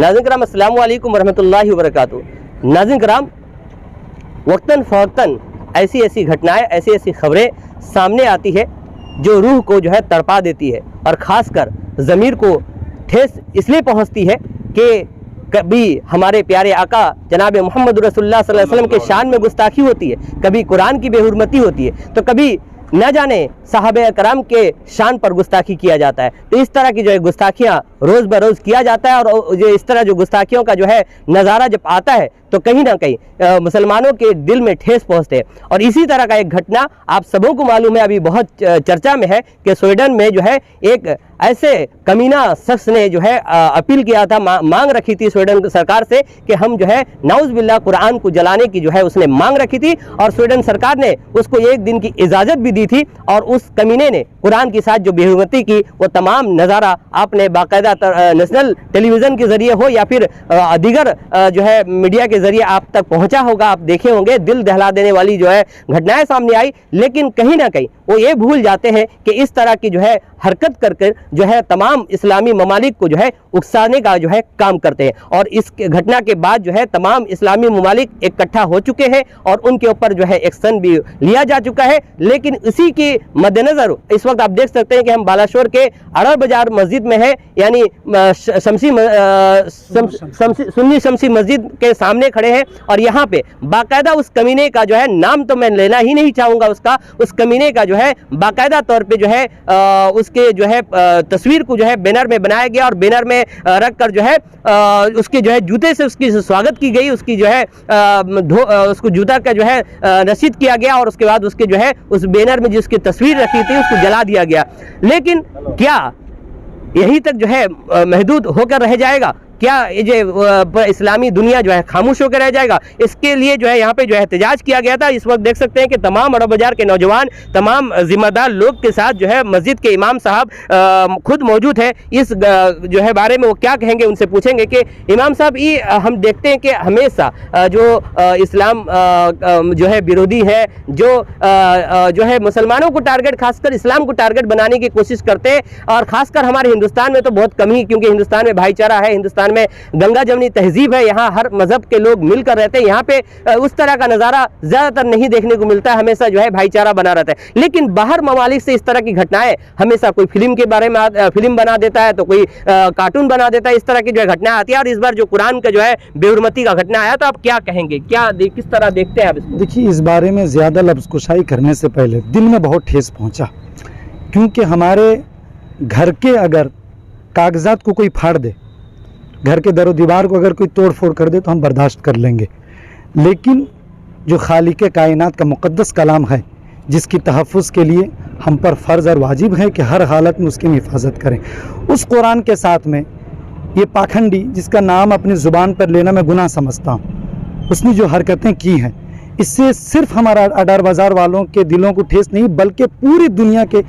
नाज़रीन कराम अस्सलामु अलैकुम वरहमतुल्लाहि वबरकातुहू। नाज़रीन कराम, वक्तन फ़वक्तन ऐसी ऐसी घटनाएं, ऐसी ऐसी खबरें सामने आती है जो रूह को जो है तड़पा देती है और ख़ासकर ज़मीर को ठेस इसलिए पहुंचती है कि कभी हमारे प्यारे आका जनाब मोहम्मद रसूलुल्लाह सल्लल्लाहु अलैहि वसल्लम के शान में गुस्ताखी होती है, कभी कुरान की बेहुरमती होती है, तो कभी न जाने साहबे कराम के शान पर गुस्ताखी किया जाता है। तो इस तरह की जो है गुस्ताखियाँ रोज़ बरोज़ किया जाता है और जो इस तरह जो गुस्ताखियों का जो है नज़ारा जब आता है तो कहीं ना कहीं मुसलमानों के दिल में ठेस पहुँचते हैं। और इसी तरह का एक घटना आप सबों को मालूम है, अभी बहुत चर्चा में है कि स्वीडन में जो है एक ऐसे कमीना शख्स ने जो है अपील किया था, मांग रखी थी स्वीडन सरकार से कि हम जो है नाउज़ बिल्लाह कुरान को जलाने की जो है उसने मांग रखी थी और स्वीडन सरकार ने उसको एक दिन की इजाज़त भी दी थी। और उस कमीने ने कुरान के साथ जो बेहुरमती की वो तमाम नज़ारा आपने बाकायदा नेशनल टेलीविज़न के ज़रिए हो या फिर दीगर जो है मीडिया के ज़रिए आप तक पहुंचा होगा, आप देखे होंगे। दिल दहला देने वाली जो है घटनाएं सामने आई, लेकिन कहीं ना कहीं वो ये भूल जाते हैं कि इस तरह की जो है हरकत करके जो है तमाम इस्लामी ममालिक को जो है उकसाने का जो है काम करते हैं। और इस घटना के बाद जो है तमाम इस्लामी ममालिक इकट्ठा हो चुके हैं और उनके ऊपर जो है एक्शन भी लिया जा चुका है। लेकिन इसी के मद्देनज़र इस वक्त आप देख सकते हैं कि हम बालाशोर के अड़र बाजार मस्जिद में है, यानी सुन्नी शमसी मस्जिद के सामने खड़े हैं और यहाँ पे बाकायदा उस कमीने का जो है नाम तो मैं लेना ही नहीं चाहूँगा उसका, उस कमीने का जो है बाकायदा तौर पे जो है उसके जो है तस्वीर को जो है बैनर में बनाया गया और बैनर में रख कर जो है उसके जो है जूते से उसकी स्वागत की गई, उसकी जो है उसको जूता का जो है रसीद किया गया और उसके बाद उसके जो है उस बैनर में जिसकी तस्वीर रखी थी उसको जला दिया गया। लेकिन क्या यही तक जो है महदूद होकर रह जाएगा? क्या ये जो इस्लामी दुनिया जो है खामोश होकर रह जाएगा? इसके लिए जो है यहाँ पे जो है एहतजाज किया गया था। इस वक्त देख सकते हैं कि तमाम अरब बाजार के नौजवान, तमाम जिम्मेदार लोग के साथ जो है मस्जिद के इमाम साहब खुद मौजूद है। इस जो है बारे में वो क्या कहेंगे, उनसे पूछेंगे कि इमाम साहब, ये हम देखते हैं कि हमेशा जो इस्लाम जो है विरोधी है, जो है मुसलमानों को टारगेट, खासकर इस्लाम को टारगेट बनाने की कोशिश करते हैं। और खासकर हमारे हिंदुस्तान में तो बहुत कम ही, क्योंकि हिंदुस्तान में भाईचारा है, हिंदुस्तान में गंगा जमनी तहजीब है, यहाँ हर मजहब के लोग मिलकर रहते हैं। यहाँ पे उस तरह का नज़ारा ज़्यादातर नहीं देखने को मिलता है, हमेशा जो है भाईचारा बना रहता है। लेकिन बाहर ममालिक से इस तरह की घटनाएं हमेशा कोई फिल्म के बारे में फिल्म बना देता है, तो कोई कार्टून बना देता है, इस तरह की जो है घटना आती है। और इस बार जो कुरान का जो है बेहुरमती का घटना आया, तो आप क्या कहेंगे, किस तरह देखते हैं आप इसको? देखिए, इस बारे में ज़्यादा लफ्ज़कुशाई करने से पहले दिल में बहुत ठेस पहुँचा, क्योंकि हमारे घर के अगर कागजात को कोई फाड़ दे, घर के दरो दीवार को अगर कोई तोड़ फोड़ कर दे तो हम बर्दाश्त कर लेंगे। लेकिन जो खालिक कायनात का मुक़द्दस कलाम है, जिसकी तहफ़्फ़ुज़ के लिए हम पर फ़र्ज़ और वाजिब है कि हर हालत में उसकी हिफाजत करें, उस कुरान के साथ में ये पाखंडी, जिसका नाम अपनी ज़ुबान पर लेना मैं गुनाह समझता हूँ, उसने जो हरकतें की हैं, इससे सिर्फ़ हमारा अडार बाज़ार वालों के दिलों को ठेस नहीं, बल्कि पूरी दुनिया के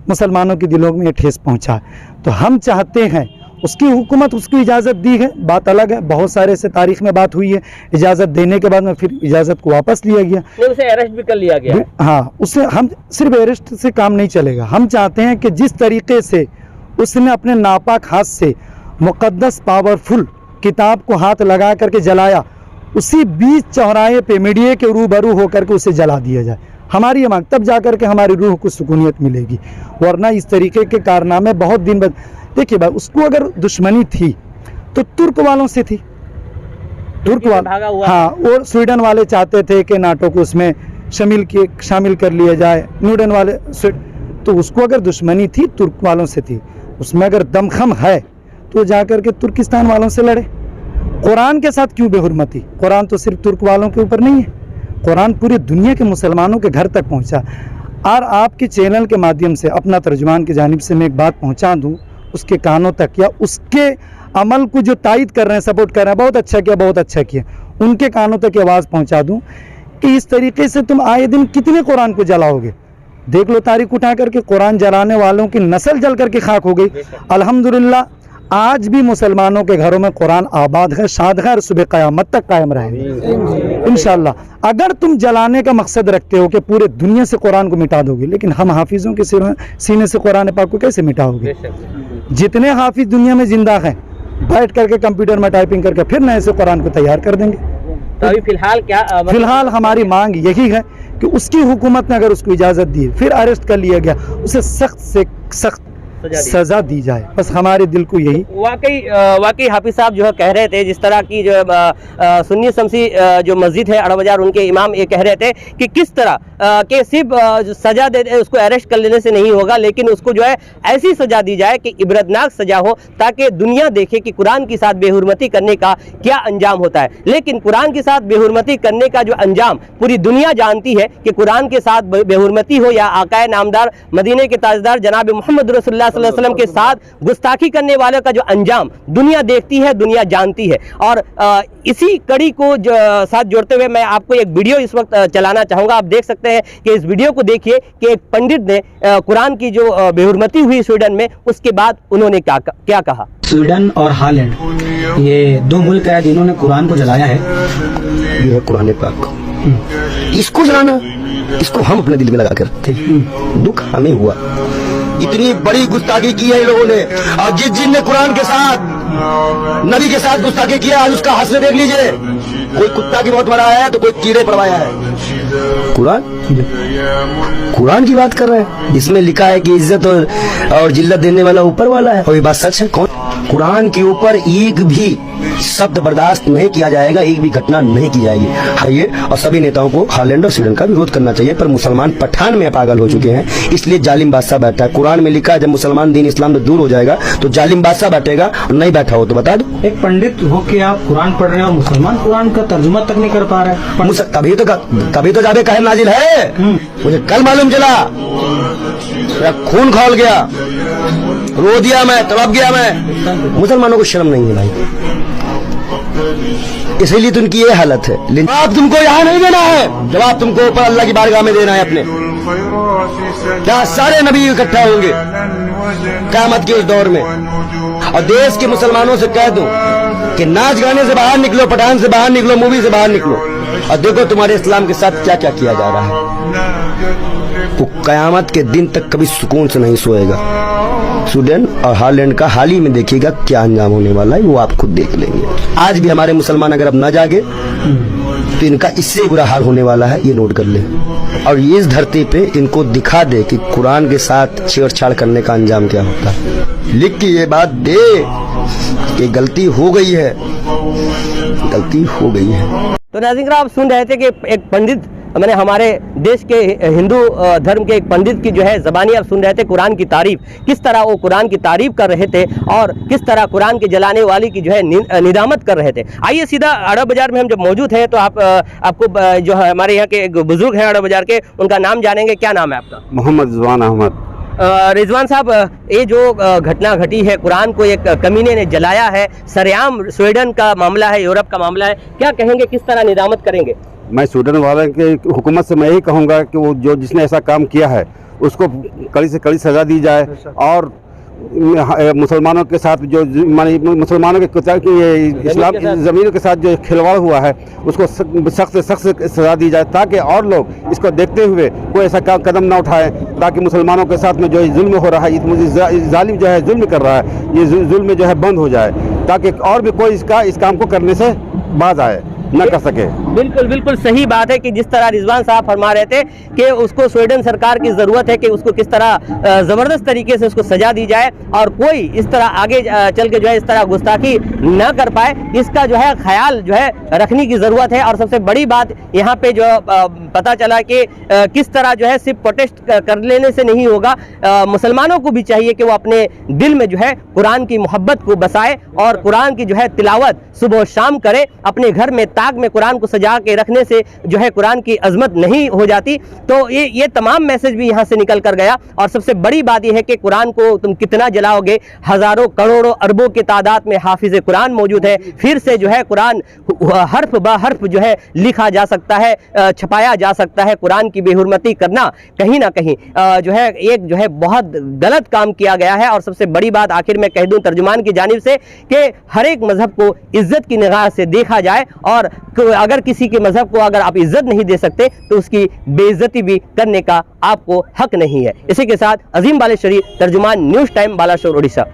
मुसलमानों के दिलों में ये ठेस पहुँचा है। तो हम चाहते हैं, उसकी हुकूमत उसकी इजाज़त दी है, बात अलग है, बहुत सारे से तारीख में बात हुई है, इजाज़त देने के बाद में फिर इजाज़त को वापस लिया गया, उसे अरेस्ट भी कर लिया गया। हाँ, उससे हम सिर्फ अरेस्ट से काम नहीं चलेगा। हम चाहते हैं कि जिस तरीके से उसने अपने नापाक हाथ से मुक़द्दस पावरफुल किताब को हाथ लगा करके जलाया, उसी बीच चौराहे पे मीडिया के रूबरू होकर के उसे जला दिया जाए। हमारी ये मांग, तब जाकर के हमारी रूह को सुकूनियत मिलेगी, वरना इस तरीके के कारनामे बहुत दिन बाद। देखिए भाई, उसको अगर दुश्मनी थी तो तुर्क वालों से थी, तुर्क वाले, हाँ, और स्वीडन वाले चाहते थे कि नाटो को उसमें शामिल कर लिया जाए, न्यूडन वाले, तो उसको अगर दुश्मनी थी तुर्क वालों से थी, उसमें अगर दमखम है तो जाकर के तुर्किस्तान वालों से लड़े। कुरान के साथ क्यों बेहुरमती? कुरान तो सिर्फ तुर्क वालों के ऊपर नहीं है, कुरान पूरी दुनिया के मुसलमानों के घर तक पहुंचा। और आपके चैनल के माध्यम से अपना तर्जुमान की जानिब से मैं एक बात पहुंचा दूं उसके कानों तक, या उसके अमल को जो तायद कर रहे हैं, सपोर्ट कर रहे हैं, बहुत अच्छा किया, बहुत अच्छा किया, उनके कानों तक आवाज़ पहुंचा दूं कि इस तरीके से तुम आए दिन कितने कुरान को जलाओगे? देख लो, तारीख उठा करके कुरान जलाने वालों की नस्ल जल करके खाक हो गई। अल्हम्दुलिल्लाह, आज भी मुसलमानों के घरों में कुरान आबाद है, शाद है और सुबह क़यामत तक कायम रहेगा इंशाअल्लाह। अगर तुम जलाने का मकसद रखते हो कि पूरे दुनिया से कुरान को मिटा दोगे, लेकिन हम हाफिज़ों के सीने से कुरान पाक को कैसे मिटाओगे? जितने हाफिज़ दुनिया में जिंदा हैं, बैठ करके कंप्यूटर में टाइपिंग करके फिर नए से कुरान को तैयार कर देंगे। तो अभी फिलहाल क्या फिलहाल हमारी मांग यही है कि उसकी हुकूमत ने अगर उसको इजाज़त दी, फिर अरेस्ट कर लिया गया, उसे सख्त से सख्त सजा दी जाए, बस हमारे दिल को यही। वाकई हाफिज साहब जो है कह रहे थे, जिस तरह की जो सुन्नी शमसी जो मस्जिद है अड़ा बाजार, उनके इमाम ये कह रहे थे कि किस तरह के सिर्फ सजा दे उसको अरेस्ट कर लेने से नहीं होगा, लेकिन उसको जो है ऐसी सजा दी जाए कि इबरतनाक सजा हो, ताकि दुनिया देखे कि कुरान के साथ बेहुरमती करने का क्या अंजाम होता है। लेकिन कुरान के साथ बेहुरमती करने का जो अंजाम पूरी दुनिया जानती है कि कुरान के साथ बेहुरमती हो या आकाए नामदार मदीने के ताजदार जनाब मोहम्मद रसूलुल्लाह सल्लल्लाहु अलैहि वसल्लम के साथ गुस्ताखी करने वालों का जो अंजाम दुनिया देखती है, दुनिया जानती है। और इसी कड़ी को साथ जोड़ते हुए मैं आपको एक वीडियो इस वक्त चलाना चाहूँगा। आप देख सकते हैं कि इस वीडियो को देखिए कि एक पंडित ने कुरान की जो बेहुरमती हुई स्वीडन में, उसके बाद उन्होंने क्या कहा। स्वीडन और हालैंड, ये दो मुल्क है जिन्होंने कुरान को जलाया है। ये है कुरान पाक, इसको जलाना, इसको हम अपने दिल में लगा कर रखते हैं। दुख हमें हुआ, इतनी बड़ी गुस्ताखी की है इन लोगों ने। और जिनने कुरान के साथ, नबी के साथ गुस्ताखी किया, आज उसका हश्र देख लीजिए। कोई कुत्ता की मौत मरा है तो कोई कीड़े पड़वाया है। कुरान की बात कर रहे हैं, इसमें लिखा है कि इज्जत और जिल्लत देने वाला ऊपर वाला है। और ये बात सच है। कौन? कुरान के ऊपर एक भी शब्द बर्दाश्त नहीं किया जाएगा, एक भी घटना नहीं की जाएगी। आइए, और सभी नेताओं को हालैंड और स्वीडन का विरोध करना चाहिए, पर मुसलमान पठान में पागल हो चुके हैं, इसलिए जालिम बादशाह बैठा है। कुरान में लिखा है जब मुसलमान दीन इस्लाम से दूर हो जाएगा तो जालिम बादशाह बैठेगा, और नहीं बैठा हो तो बता दो। एक पंडित होके आप कुरान पढ़ रहे हैं और मुसलमान कुरान का तर्जुमा तक नहीं कर पा रहे। तभी तो जाबे कहर नाजिल है। मुझे कल मालूम चला, मेरा खून खौल गया, रो दिया मैं, तड़प गया मैं। मुसलमानों को शर्म नहीं है भाई, इसीलिए तो उनकी ये हालत है। जवाब तुमको यहाँ नहीं देना है, जवाब तुमको ऊपर अल्लाह की बारगाह में देना है अपने। क्या सारे नबी इकट्ठा होंगे क़यामत के उस दौर में, और देश के मुसलमानों से कह दूं कि नाच गाने से बाहर निकलो, पठान से बाहर निकलो, मूवी से बाहर निकलो, और देखो तुम्हारे इस्लाम के साथ क्या क्या किया जा रहा है। वो क़यामत के दिन तक कभी सुकून से नहीं सोएगा। स्वीडन और हालैंड का हाल ही में देखिएगा क्या अंजाम होने वाला है, वो आप खुद देख लेंगे। आज भी हमारे मुसलमान अगर अब न जागे तो इनका इससे बुरा हाल होने वाला है, ये नोट कर ले। और इस धरती पे इनको दिखा दे कि कुरान के साथ छेड़छाड़ करने का अंजाम क्या होता है। लिख के ये बात दे कि गलती हो गई है, गलती हो गई है। तो नाज़रीन, आप सुन रहे थे कि एक पंडित, मैंने हमारे देश के हिंदू धर्म के एक पंडित की जो है ज़बानी आप सुन रहे थे, कुरान की तारीफ, किस तरह वो कुरान की तारीफ कर रहे थे और किस तरह कुरान के जलाने वाली की जो है निदामत कर रहे थे। आइए सीधा अड़ा बाजार में हम जब मौजूद हैं तो आपको जो है हमारे यहाँ के एक बुजुर्ग हैं अड़ा बाजार के, उनका नाम जानेंगे। क्या नाम है आपका? मोहम्मद रिजवान अहमद। रिजवान साहब, ये जो घटना घटी है, कुरान को एक कमीने ने जलाया है, सरेआम स्वीडन का मामला है, यूरोप का मामला है, क्या कहेंगे, किस तरह निदामत करेंगे? मैं स्वीडन वाले के हुकूमत से मैं यही कहूँगा कि वो जिसने ऐसा काम किया है उसको कड़ी से कड़ी सज़ा दी जाए, और मुसलमानों के साथ जो मुसलमानों के ये इस्लाम ज़मीनों के साथ जो खिलवाड़ हुआ है उसको सख्त से सख्त सज़ा दी जाए, ताकि और लोग इसको देखते हुए कोई ऐसा कदम ना उठाए, ताकि मुसलमानों के साथ में जो जुल्म हो रहा है, जालिम जो है जुल्म कर रहा है, ये जुल्म जो है बंद हो जाए, ताकि और भी कोई इस काम को करने से बाज आए, न कर सके। बिल्कुल बिल्कुल सही बात है कि जिस तरह रिजवान साहब फरमा रहे थे कि उसको स्वीडन सरकार की ज़रूरत है कि उसको किस तरह ज़बरदस्त तरीके से उसको सजा दी जाए, और कोई इस तरह आगे चल के जो है इस तरह गुस्ताखी न कर पाए, इसका जो है ख्याल जो है रखने की ज़रूरत है। और सबसे बड़ी बात यहाँ पे जो पता चला कि किस तरह जो है सिर्फ प्रोटेस्ट कर लेने से नहीं होगा, मुसलमानों को भी चाहिए कि वो अपने दिल में जो है कुरान की मोहब्बत को बसाए और कुरान की जो है तिलावत सुबह शाम करे। अपने घर में ताक में कुरान को सजा के रखने से जो है कुरान की अजमत नहीं हो जाती। तो ये तमाम मैसेज भी यहाँ से निकल कर गया। और सबसे बड़ी बात यह है कि कुरान को तुम कितना जलाओगे, हजारों करोड़ों अरबों की तादाद में हाफिज कुरान मौजूद है, फिर से जो है कुरान हर्फ ब हर्फ जो है लिखा जा सकता है, छपाया जा सकता है। कुरान की बेहुरमती करना कहीं ना कहीं जो है एक जो है बहुत गलत काम किया गया है। और सबसे बड़ी बात आखिर में कह दूं तर्जुमान की जानिब से कि हर एक मजहब को इज्जत की निगाह से देखा जाए, और अगर किसी के मजहब को अगर आप इज्जत नहीं दे सकते तो उसकी बेइज्जती भी करने का आपको हक नहीं है। इसी के साथ अजीम बालेश्वरी, तर्जुमान, न्यूज़ टाइम, बालाशोर, उड़ीसा।